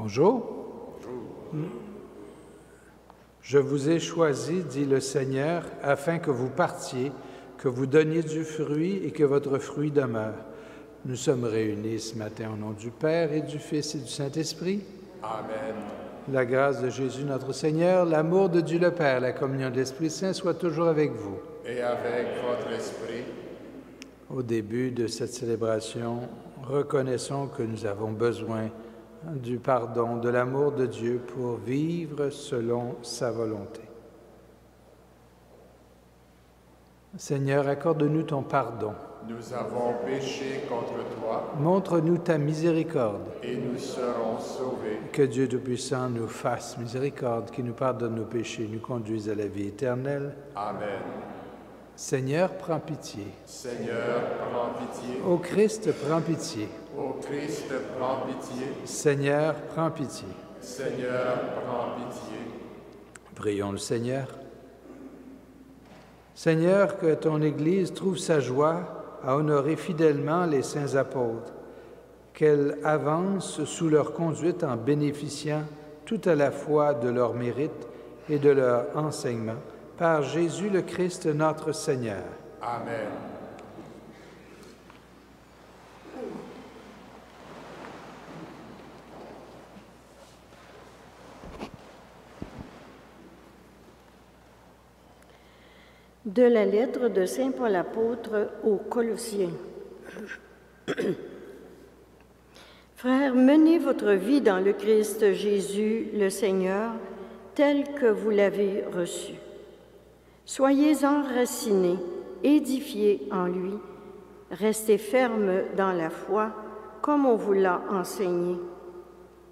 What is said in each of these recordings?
Bonjour. Je vous ai choisi, dit le Seigneur, afin que vous partiez, que vous donniez du fruit et que votre fruit demeure. Nous sommes réunis ce matin au nom du Père et du Fils et du Saint-Esprit. Amen. La grâce de Jésus notre Seigneur, l'amour de Dieu le Père, la communion de l'Esprit Saint soit toujours avec vous. Et avec votre esprit. Au début de cette célébration, reconnaissons que nous avons besoin du pardon, de l'amour de Dieu pour vivre selon sa volonté. Seigneur, accorde-nous ton pardon. Nous avons péché contre toi. Montre-nous ta miséricorde. Et nous serons sauvés. Que Dieu Tout-Puissant nous fasse miséricorde, qu'il nous pardonne nos péchés, nous conduise à la vie éternelle. Amen. Seigneur, prends pitié. Seigneur, prends pitié. Ô Christ, prends pitié. Ô Christ, prends pitié. Seigneur, prends pitié. Seigneur, prends pitié. Prions le Seigneur. Seigneur, que ton Église trouve sa joie à honorer fidèlement les saints apôtres, qu'elle avance sous leur conduite en bénéficiant tout à la fois de leur mérite et de leur enseignement, par Jésus le Christ notre Seigneur. Amen. De la lettre de Saint Paul apôtre aux Colossiens. Frères, menez votre vie dans le Christ Jésus, le Seigneur, tel que vous l'avez reçu. Soyez enracinés, édifiés en lui, restez fermes dans la foi, comme on vous l'a enseigné.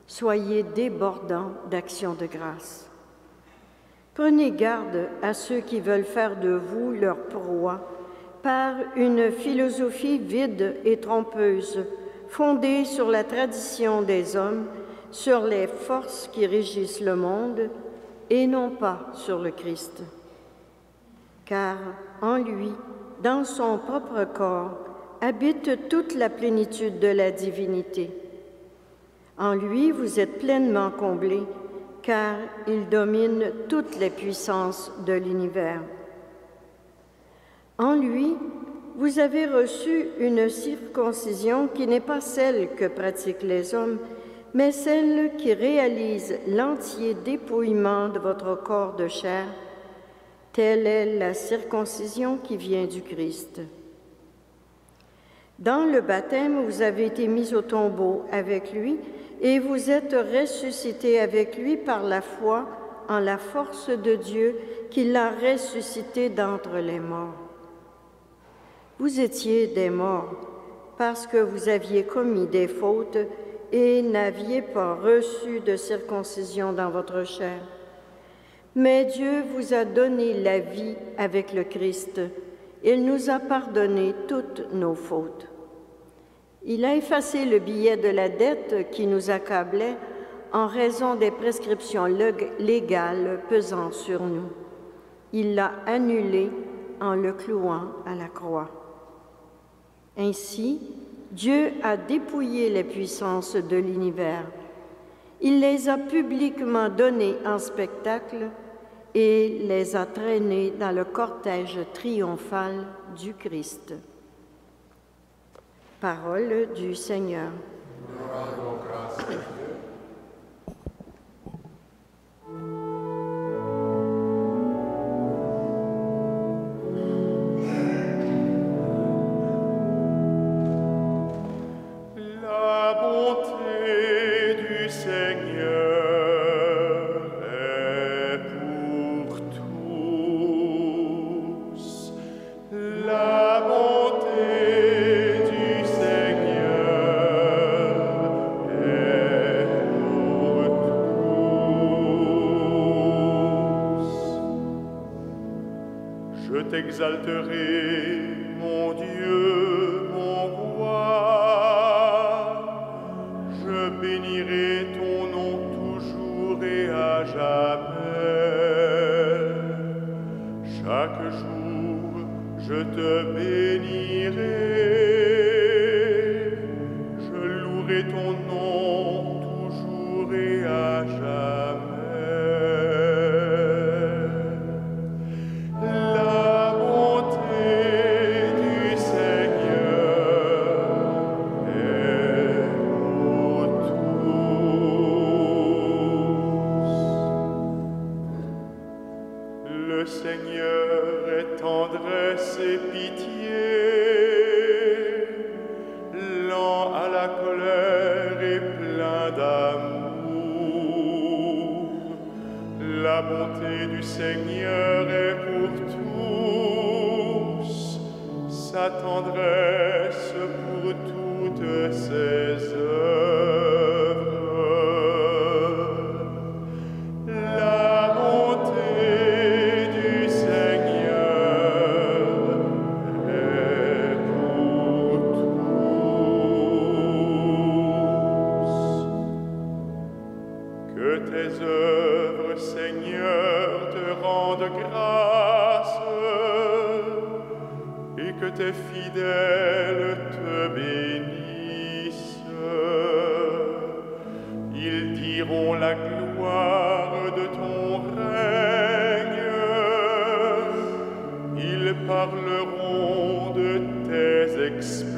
Soyez débordants d'actions de grâce. Prenez garde à ceux qui veulent faire de vous leur proie par une philosophie vide et trompeuse, fondée sur la tradition des hommes, sur les forces qui régissent le monde et non pas sur le Christ. Car en lui, dans son propre corps, habite toute la plénitude de la divinité. En lui, vous êtes pleinement comblés, car il domine toutes les puissances de l'univers. En lui, vous avez reçu une circoncision qui n'est pas celle que pratiquent les hommes, mais celle qui réalise l'entier dépouillement de votre corps de chair. Telle est la circoncision qui vient du Christ. Dans le baptême, vous avez été mis au tombeau avec lui, et vous êtes ressuscités avec lui par la foi en la force de Dieu qui l'a ressuscité d'entre les morts. Vous étiez des morts parce que vous aviez commis des fautes et n'aviez pas reçu de circoncision dans votre chair. Mais Dieu vous a donné la vie avec le Christ. Il nous a pardonné toutes nos fautes. Il a effacé le billet de la dette qui nous accablait en raison des prescriptions légales pesant sur nous. Il l'a annulé en le clouant à la croix. Ainsi, Dieu a dépouillé les puissances de l'univers. Il les a publiquement données en spectacle et les a traînées dans le cortège triomphal du Christ. Parole du Seigneur. Nous rendons grâce à Dieu. La bonté du Seigneur est pour tous. La bonté du Seigneur est pour tous. Je t'exalterai, mon Dieu, mon roi. Je bénirai ton nom toujours et à jamais. Chaque jour, je te bénirai. Je louerai ton nom toujours et pitié, lent à la colère et plein d'amour. La bonté du Seigneur est pour tous, sa tendresse pour toutes ses œuvres. La bonté du Seigneur est pour tous. Que tes œuvres, Seigneur, te rendent grâce et que tes fidèles te bénissent. Ils diront la gloire de ton règne, ils parleront de tes exploits.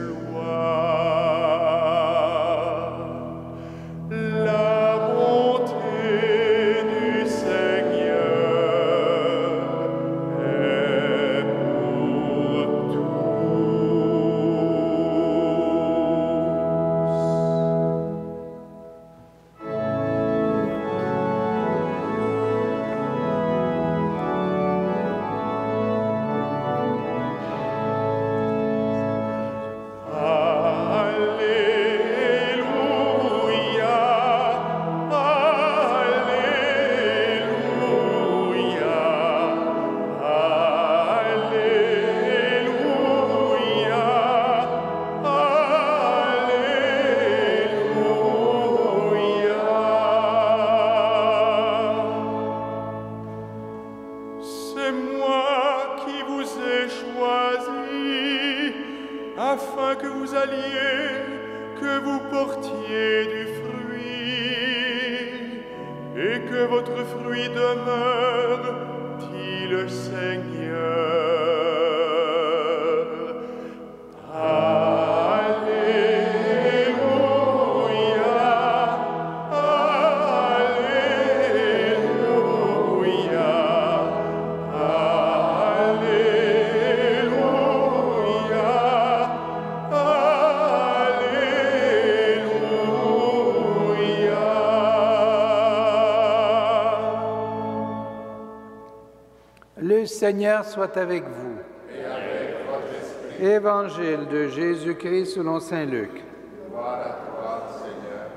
La bonté du Seigneur est pour C'est moi qui vous ai choisi, afin que vous alliez, que vous portiez du fruit, et que votre fruit demeure, dit le Seigneur. Le Seigneur soit avec vous. Et avec votre esprit. Évangile de Jésus-Christ selon saint Luc. Gloire à toi, Seigneur.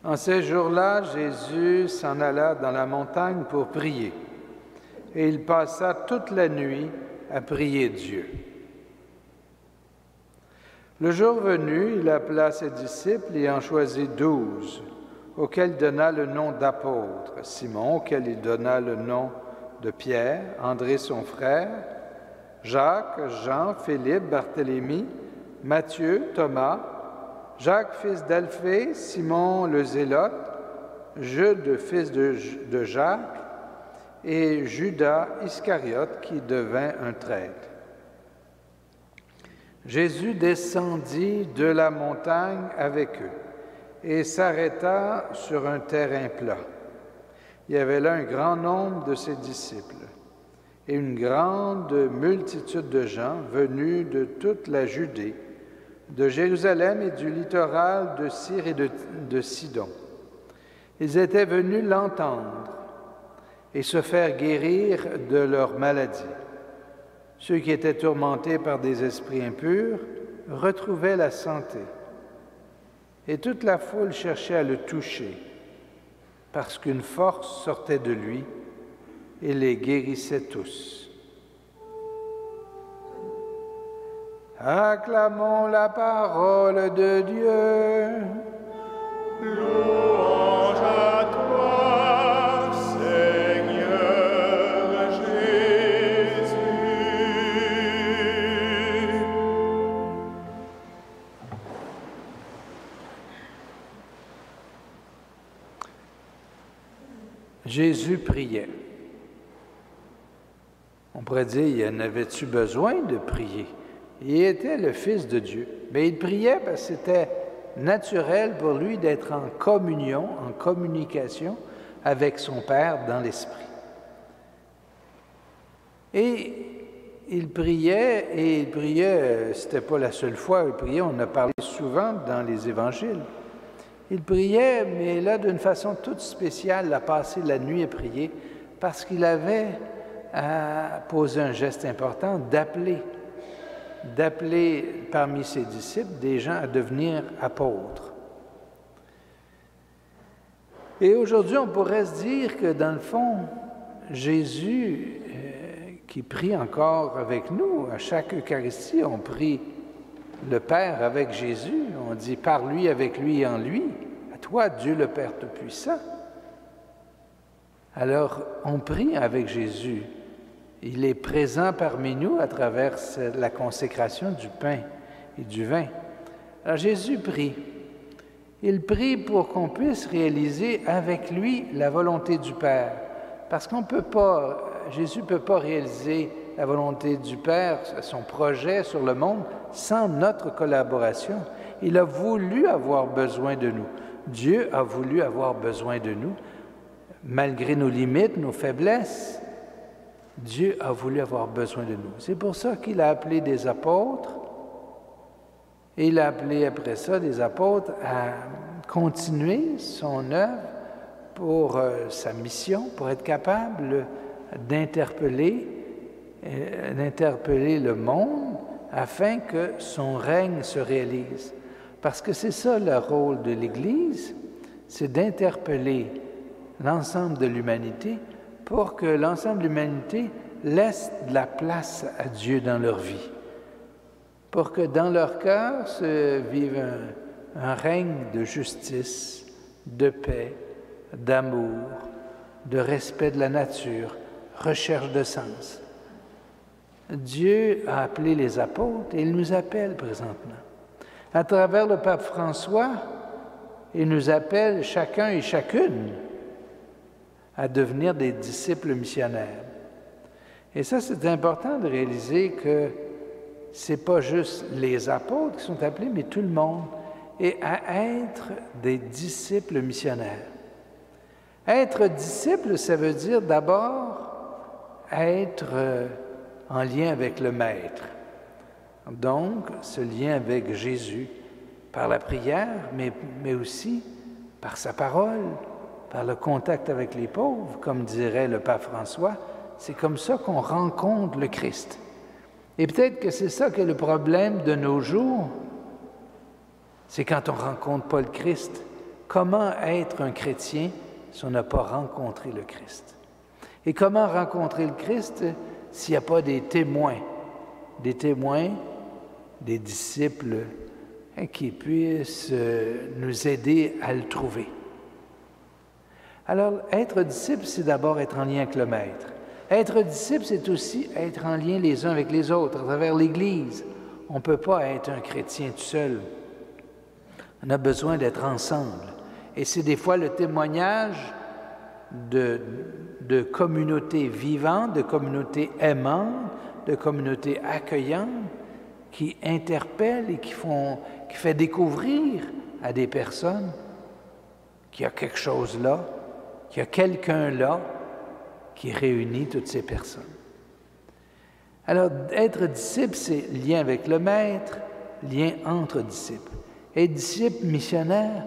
En ces jours-là, Jésus s'en alla dans la montagne pour prier. Et il passa toute la nuit à prier Dieu. Le jour venu, il appela ses disciples et en choisit 12, auxquels il donna le nom d'apôtres. Simon, auquel il donna le nom de Pierre, André son frère, Jacques, Jean, Philippe, Barthélemy, Matthieu, Thomas, Jacques, fils d'Alphée, Simon le Zélote, Jude, fils de Jacques, et Judas Iscariote, qui devint un traître. Jésus descendit de la montagne avec eux et s'arrêta sur un terrain plat. Il y avait là un grand nombre de ses disciples et une grande multitude de gens venus de toute la Judée, de Jérusalem et du littoral de Syr et de Sidon. Ils étaient venus l'entendre et se faire guérir de leur maladie. Ceux qui étaient tourmentés par des esprits impurs retrouvaient la santé. Et toute la foule cherchait à le toucher, parce qu'une force sortait de lui et les guérissait tous. Acclamons la parole de Dieu. Louange à toi, Seigneur Jésus. Jésus priait. On pourrait dire, il en avait-tu besoin de prier? Il était le Fils de Dieu, mais il priait parce que c'était naturel pour lui d'être en communion, en communication avec son Père dans l'Esprit. Et il priait, c'était pas la seule fois il priait, on en a parlé souvent dans les évangiles. Il priait, mais là, d'une façon toute spéciale, il a passé la nuit à prier parce qu'il avait à poser un geste important, d'appeler parmi ses disciples des gens à devenir apôtres. Et aujourd'hui, on pourrait se dire que dans le fond, Jésus, qui prie encore avec nous, à chaque Eucharistie, on prie le Père avec Jésus, on dit « par lui, avec lui et en lui », à toi, Dieu le Père Tout-Puissant. Alors, on prie avec Jésus. Il est présent parmi nous à travers la consécration du pain et du vin. Alors, Jésus prie. Il prie pour qu'on puisse réaliser avec lui la volonté du Père. Parce qu'on ne peut pas, Jésus ne peut pas réaliser la volonté du Père, son projet sur le monde, sans notre collaboration. Il a voulu avoir besoin de nous. Dieu a voulu avoir besoin de nous. Malgré nos limites, nos faiblesses, Dieu a voulu avoir besoin de nous. C'est pour ça qu'il a appelé des apôtres, et il a appelé après ça des apôtres à continuer son œuvre pour sa mission, pour être capable d'interpeller le monde afin que son règne se réalise. Parce que c'est ça le rôle de l'Église, c'est d'interpeller l'ensemble de l'humanité pour que l'ensemble de l'humanité laisse de la place à Dieu dans leur vie, pour que dans leur cœur se vive un règne de justice, de paix, d'amour, de respect de la nature, recherche de sens. Dieu a appelé les apôtres et il nous appelle présentement. À travers le pape François, il nous appelle chacun et chacune à devenir des disciples missionnaires. Et ça, c'est important de réaliser que ce n'est pas juste les apôtres qui sont appelés, mais tout le monde, et à être des disciples missionnaires. Être disciple, ça veut dire d'abord être en lien avec le Maître. Donc, ce lien avec Jésus, par la prière, mais aussi par sa parole, par le contact avec les pauvres, comme dirait le pape François, c'est comme ça qu'on rencontre le Christ. Et peut-être que c'est ça qui est le problème de nos jours, c'est quand on ne rencontre pas le Christ. Comment être un chrétien si on n'a pas rencontré le Christ? Et comment rencontrer le Christ s'il n'y a pas des témoins, des disciples qui puissent nous aider à le trouver? Alors, être disciple, c'est d'abord être en lien avec le Maître. Être disciple, c'est aussi être en lien les uns avec les autres, à travers l'Église. On ne peut pas être un chrétien tout seul. On a besoin d'être ensemble. Et c'est des fois le témoignage de communautés vivantes, de communautés aimantes, de communautés accueillantes qui interpellent et qui fait découvrir à des personnes qu'il y a quelque chose là, qu'il y a quelqu'un là qui réunit toutes ces personnes. Alors, être disciple, c'est lien avec le Maître, lien entre disciples. Être disciple missionnaire,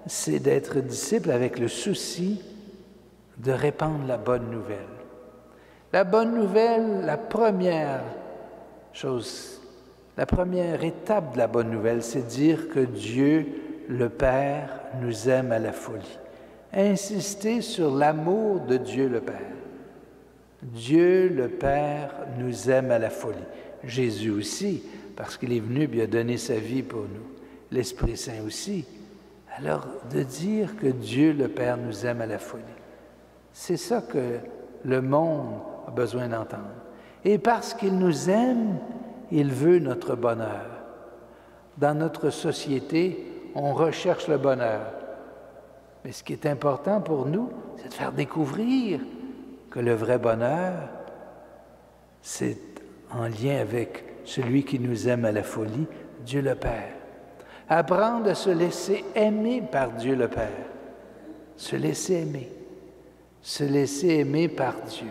c'est d'être disciple avec le souci de répandre la bonne nouvelle. La bonne nouvelle, la première étape de la bonne nouvelle, c'est dire que Dieu, le Père, nous aime à la folie. Insister sur l'amour de Dieu le Père. Dieu le Père nous aime à la folie. Jésus aussi, parce qu'il est venu et il a donné sa vie pour nous. L'Esprit Saint aussi. Alors, de dire que Dieu le Père nous aime à la folie, c'est ça que le monde a besoin d'entendre. Et parce qu'il nous aime, il veut notre bonheur. Dans notre société, on recherche le bonheur. Mais ce qui est important pour nous, c'est de faire découvrir que le vrai bonheur, c'est en lien avec celui qui nous aime à la folie, Dieu le Père. Apprendre à se laisser aimer par Dieu le Père. Se laisser aimer par Dieu.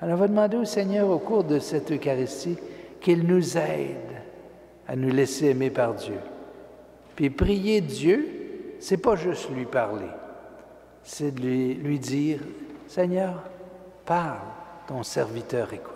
Alors on va demander au Seigneur au cours de cette Eucharistie qu'il nous aide à nous laisser aimer par Dieu. Puis prier Dieu, c'est pas juste lui parler, c'est de lui dire « Seigneur, parle, ton serviteur écoute. »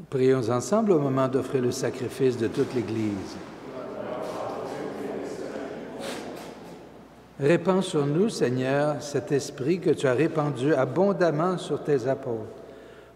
Prions ensemble au moment d'offrir le sacrifice de toute l'Église. Répands sur nous, Seigneur, cet esprit que tu as répandu abondamment sur tes apôtres.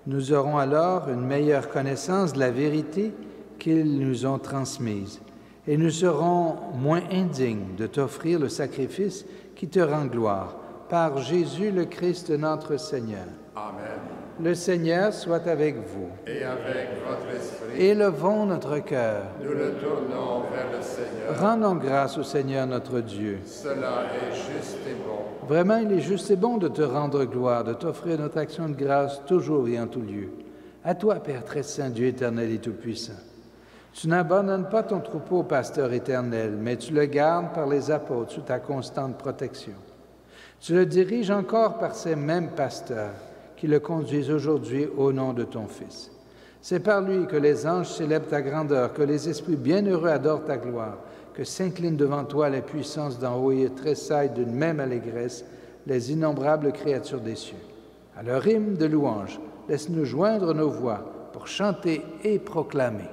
Nous aurons alors une meilleure connaissance de la vérité qu'ils nous ont transmise, et nous serons moins indignes de t'offrir le sacrifice qui te rend gloire. Par Jésus le Christ, notre Seigneur. Amen. Le Seigneur soit avec vous. Et avec votre esprit, Élevons notre cœur. nous le tournons vers le Seigneur. Rendons grâce au Seigneur notre Dieu. Cela est juste et bon. Vraiment, il est juste et bon de te rendre gloire, de t'offrir notre action de grâce toujours et en tout lieu. À toi, Père très saint, Dieu éternel et tout-puissant. Tu n'abandonnes pas ton troupeau, pasteur éternel, mais tu le gardes par les apôtres sous ta constante protection. Tu le diriges encore par ces mêmes pasteurs qui le conduisent aujourd'hui au nom de ton Fils. C'est par lui que les anges célèbrent ta grandeur, que les esprits bienheureux adorent ta gloire, que s'inclinent devant toi les puissances d'en haut et tressaillent d'une même allégresse les innombrables créatures des cieux. À leur hymne de louange, laisse-nous joindre nos voix pour chanter et proclamer.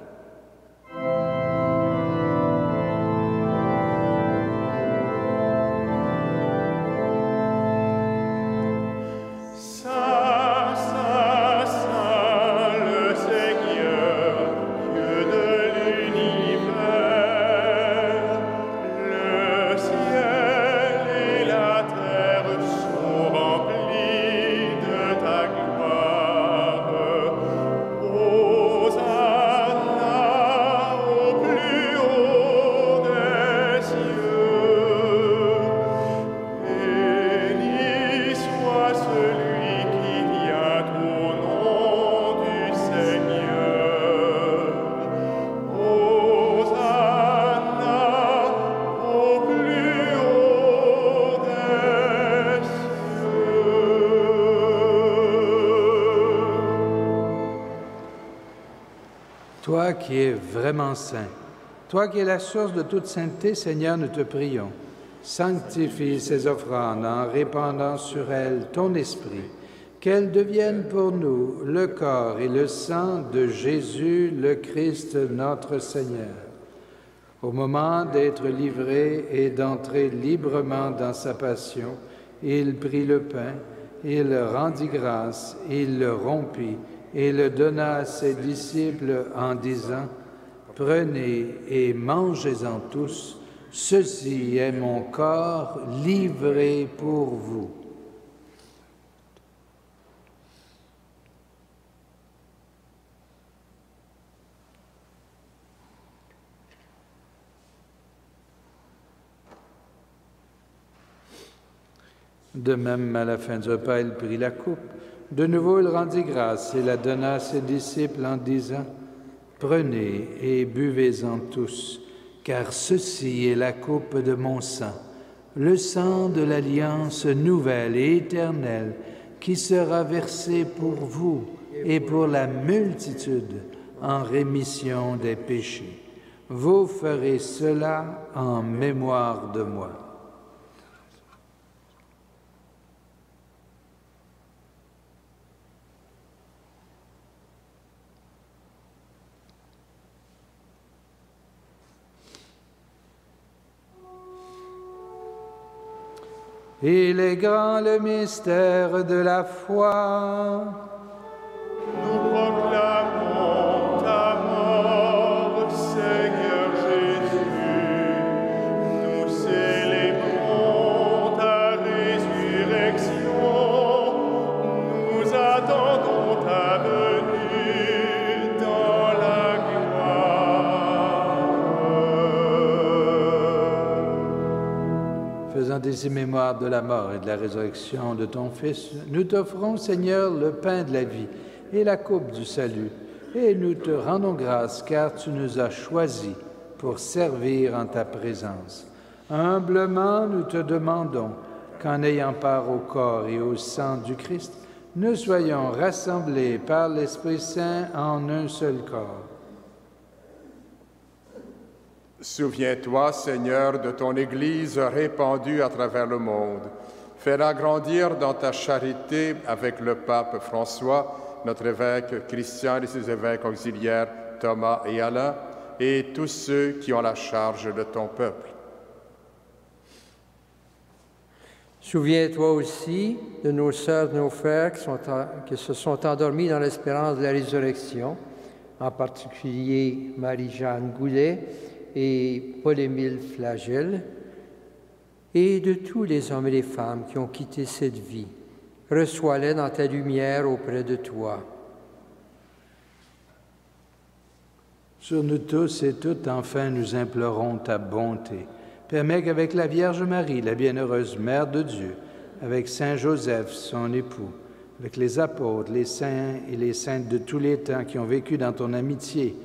Toi qui es vraiment saint, toi qui es la source de toute sainteté, Seigneur, nous te prions. Sanctifie ces offrandes en répandant sur elles ton esprit, qu'elles deviennent pour nous le corps et le sang de Jésus, le Christ, notre Seigneur. Au moment d'être livré et d'entrer librement dans sa passion, il prit le pain, il rendit grâce, il le rompit, et le donna à ses disciples en disant, « Prenez et mangez-en tous, ceci est mon corps livré pour vous. » De même, à la fin du repas, il prit la coupe. De nouveau, il rendit grâce et la donna à ses disciples en disant, « Prenez et buvez-en tous, car ceci est la coupe de mon sang, le sang de l'alliance nouvelle et éternelle, qui sera versé pour vous et pour la multitude en rémission des péchés. Vous ferez cela en mémoire de moi. » Il est grand le mystère de la foi. Nous proclamons ta mort, Seigneur Jésus. Nous célébrons ta résurrection. Nous attendons ta venue dans la gloire. Faisant ainsi mémoire de la mort et de la résurrection de ton Fils, nous t'offrons, Seigneur, le pain de la vie et la coupe du salut, et nous te rendons grâce car tu nous as choisis pour servir en ta présence. Humblement, nous te demandons qu'en ayant part au corps et au sang du Christ, nous soyons rassemblés par l'Esprit Saint en un seul corps. Souviens-toi, Seigneur, de ton Église répandue à travers le monde. Fais-la grandir dans ta charité avec le pape François, notre évêque Christian et ses évêques auxiliaires Thomas et Alain, et tous ceux qui ont la charge de ton peuple. Souviens-toi aussi de nos sœurs et nos frères qui se sont endormis dans l'espérance de la résurrection, en particulier Marie-Jeanne Goulet et Paul-Émile Flagel, et de tous les hommes et les femmes qui ont quitté cette vie. Reçois-les dans ta lumière auprès de toi. Sur nous tous et toutes, enfin, nous implorons ta bonté. Permets qu'avec la Vierge Marie, la bienheureuse Mère de Dieu, avec Saint Joseph, son époux, avec les apôtres, les saints et les saintes de tous les temps qui ont vécu dans ton amitié,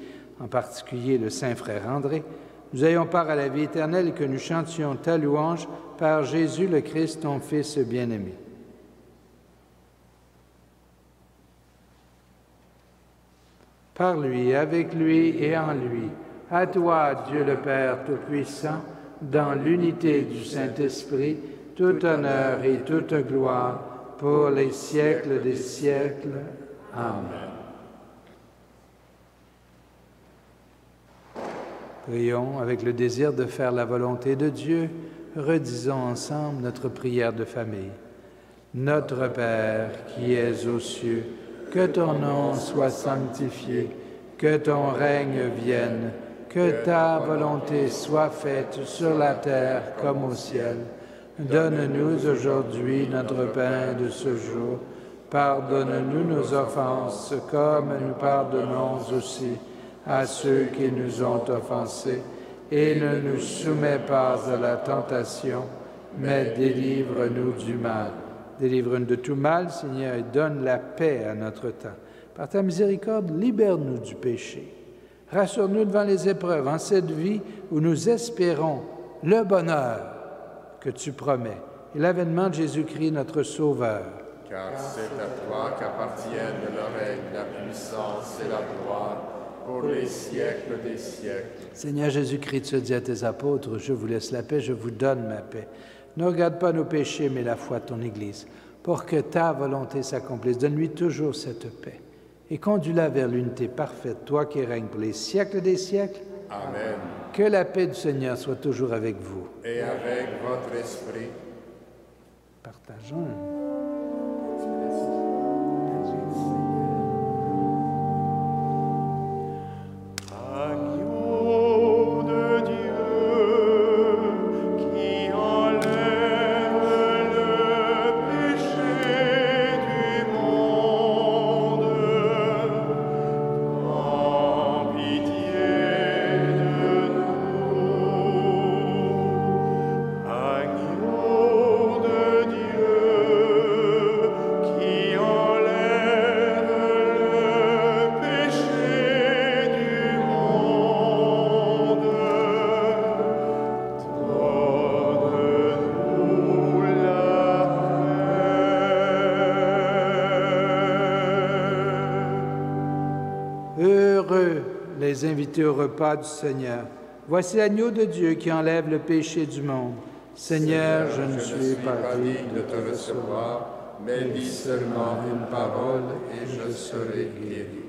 en particulier le saint frère André, nous ayons part à la vie éternelle et que nous chantions ta louange par Jésus le Christ, ton Fils bien-aimé. Par lui, avec lui et en lui, à toi, Dieu le Père Tout-Puissant, dans l'unité du Saint-Esprit, tout honneur et toute gloire pour les siècles des siècles. Amen. Prions avec le désir de faire la volonté de Dieu. Redisons ensemble notre prière de famille. Notre Père qui es aux cieux, que ton nom soit sanctifié, que ton règne vienne, que ta volonté soit faite sur la terre comme au ciel. Donne-nous aujourd'hui notre pain de ce jour. Pardonne-nous nos offenses comme nous pardonnons aussi à ceux qui nous ont offensés, et ne nous soumets pas à la tentation, mais délivre-nous du mal. Délivre-nous de tout mal, Seigneur, et donne la paix à notre temps. Par ta miséricorde, libère-nous du péché. Rassure-nous devant les épreuves en cette vie où nous espérons le bonheur que tu promets et l'avènement de Jésus-Christ, notre Sauveur. Car c'est à toi qu'appartiennent le règne, la puissance et la gloire, pour les siècles des siècles. Seigneur Jésus-Christ, tu as dit à tes apôtres, je vous laisse la paix, je vous donne ma paix. Ne regarde pas nos péchés, mais la foi de ton Église, pour que ta volonté s'accomplisse. Donne-lui toujours cette paix et conduis-la vers l'unité parfaite, toi qui règnes pour les siècles des siècles. Amen. Que la paix du Seigneur soit toujours avec vous. Et avec votre esprit. Partageons. Agneau de Dieu, les inviter au repas du Seigneur. Voici l'agneau de Dieu qui enlève le péché du monde. Seigneur, je ne suis pas digne de te recevoir, mais dis seulement une parole et je serai guéri.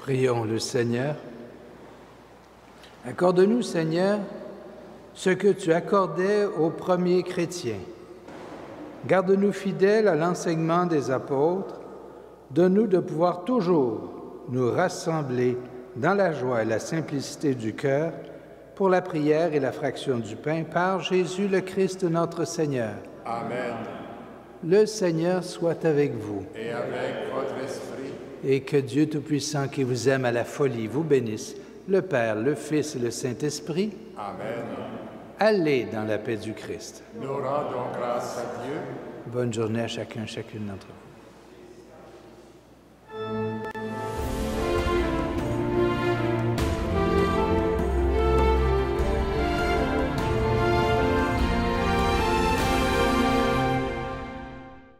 Prions le Seigneur. Accorde-nous, Seigneur, ce que tu accordais aux premiers chrétiens. Garde-nous fidèles à l'enseignement des apôtres. Donne-nous de pouvoir toujours nous rassembler dans la joie et la simplicité du cœur pour la prière et la fraction du pain par Jésus le Christ notre Seigneur. Amen. Le Seigneur soit avec vous. Et avec votre esprit. Et que Dieu Tout-Puissant qui vous aime à la folie vous bénisse, le Père, le Fils et le Saint-Esprit. Amen. Allez dans la paix du Christ. Nous rendons grâce à Dieu. Bonne journée à chacun, chacune d'entre vous.